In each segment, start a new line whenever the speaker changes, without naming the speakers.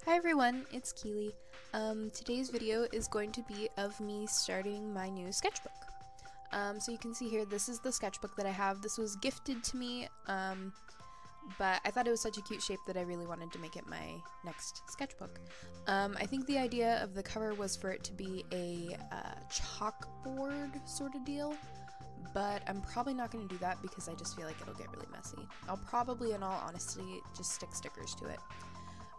Hi everyone, it's Keely. Today's video is going to be of me starting my new sketchbook. So you can see here, this is the sketchbook that I have. This was gifted to me, but I thought it was such a cute shape that I really wanted to make it my next sketchbook. I think the idea of the cover was for it to be a chalkboard sort of deal, but I'm probably not going to do that because I just feel like it'll get really messy. I'll probably, in all honesty, just stick stickers to it.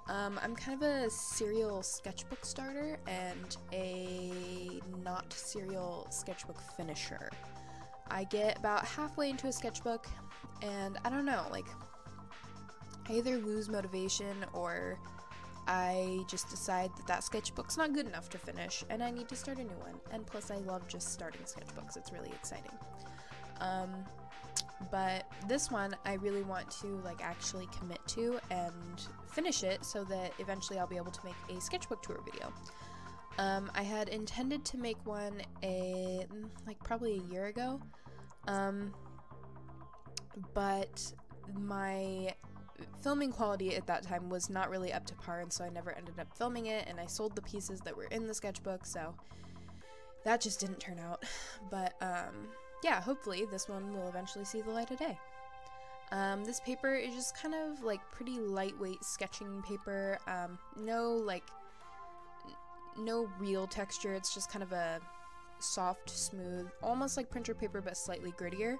I'm kind of a serial sketchbook starter and a not serial sketchbook finisher. I get about halfway into a sketchbook and I don't know, like, I either lose motivation or I just decide that that sketchbook's not good enough to finish and I need to start a new one. And plus I love just starting sketchbooks, it's really exciting. But this one I really want to actually commit to and finish it so that eventually I'll be able to make a sketchbook tour video. I had intended to make one probably a year ago, but my filming quality at that time was not really up to par, and so I never ended up filming it, and I sold the pieces that were in the sketchbook, so that just didn't turn out. But yeah, hopefully this one will eventually see the light of day. This paper is just kind of pretty lightweight sketching paper. No real texture. It's just kind of a soft, smooth, almost like printer paper but slightly grittier.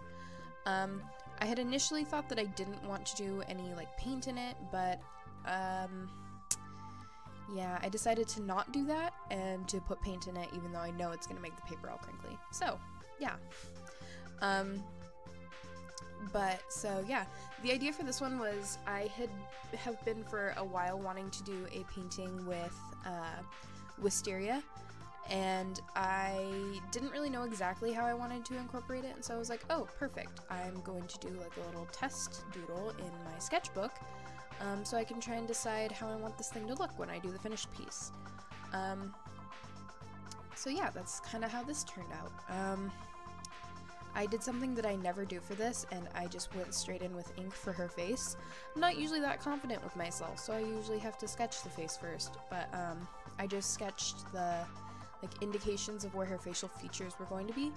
I had initially thought that I didn't want to do any paint in it, but yeah, I decided to not do that and to put paint in it, even though I know it's gonna make the paper all crinkly. So yeah. So yeah, the idea for this one was I have been for a while wanting to do a painting with wisteria, and I didn't really know exactly how I wanted to incorporate it, and so I was like, oh, perfect, I'm going to do a little test doodle in my sketchbook, so I can try and decide how I want this thing to look when I do the finished piece. So yeah, that's kind of how this turned out. I did something that I never do for this, and I just went straight in with ink for her face. I'm not usually that confident with myself, so I usually have to sketch the face first, but I just sketched the indications of where her facial features were going to be,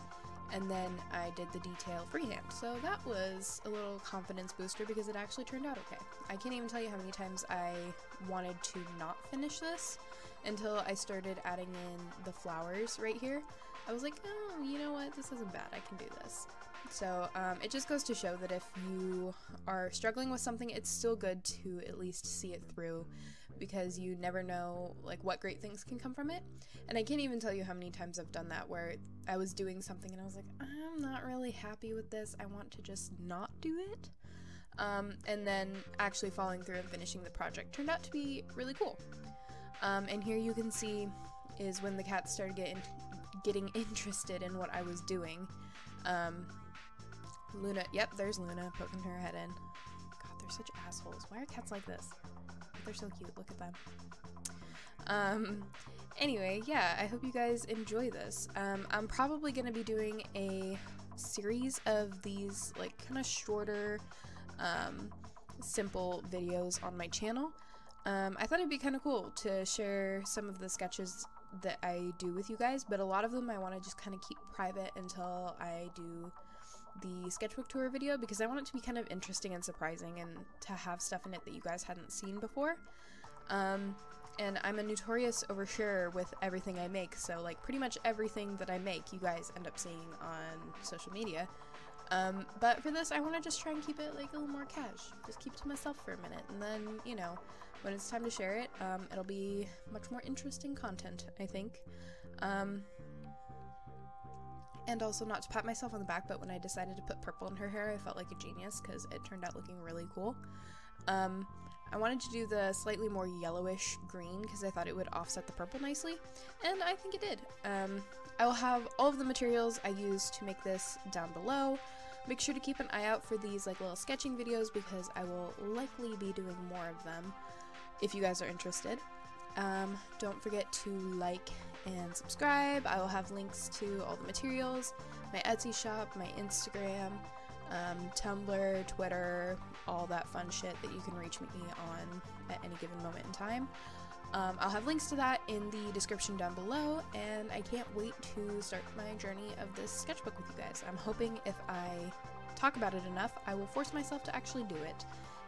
and then I did the detail freehand. So that was a little confidence booster because it actually turned out okay. I can't even tell you how many times I wanted to not finish this until I started adding in the flowers right here. I was like, oh, you know what, this isn't bad, I can do this. So it just goes to show that if you are struggling with something, it's still good to at least see it through, because you never know what great things can come from it. And I can't even tell you how many times I've done that, where I was doing something and I was like, I'm not really happy with this, I want to just not do it. And then actually following through and finishing the project turned out to be really cool. And here you can see is when the cats started getting interested in what I was doing. Luna, yep, there's Luna poking her head in. God, they're such assholes. Why are cats like this? They're so cute, look at them. Anyway, yeah, I hope you guys enjoy this. I'm probably gonna be doing a series of these kind of shorter, simple videos on my channel. I thought it'd be kind of cool to share some of the sketches that I do with you guys, but a lot of them I want to just kind of keep private until I do the sketchbook tour video, because I want it to be kind of interesting and surprising and to have stuff in it that you guys hadn't seen before. And I'm a notorious oversharer with everything I make, so pretty much everything that I make you guys end up seeing on social media. But for this I want to just try and keep it a little more cash, just keep it to myself for a minute, and then, you know, when it's time to share it, it'll be much more interesting content, I think. And also, not to pat myself on the back, but when I decided to put purple in her hair, I felt like a genius because it turned out looking really cool. I wanted to do the slightly more yellowish green because I thought it would offset the purple nicely, and I think it did. I will have all of the materials I used to make this down below. Make sure to keep an eye out for these little sketching videos because I will likely be doing more of them if you guys are interested. Don't forget to like and subscribe. I will have links to all the materials, my Etsy shop, my Instagram, Tumblr, Twitter, all that fun shit that you can reach me on at any given moment in time. I'll have links to that in the description down below, and I can't wait to start my journey of this sketchbook with you guys. I'm hoping if I talk about it enough, I will force myself to actually do it.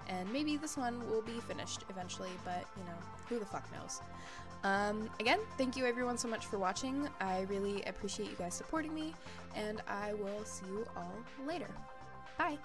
And maybe this one will be finished eventually, but you know, who the fuck knows. Again, thank you everyone so much for watching. I really appreciate you guys supporting me, and I will see you all later. Bye!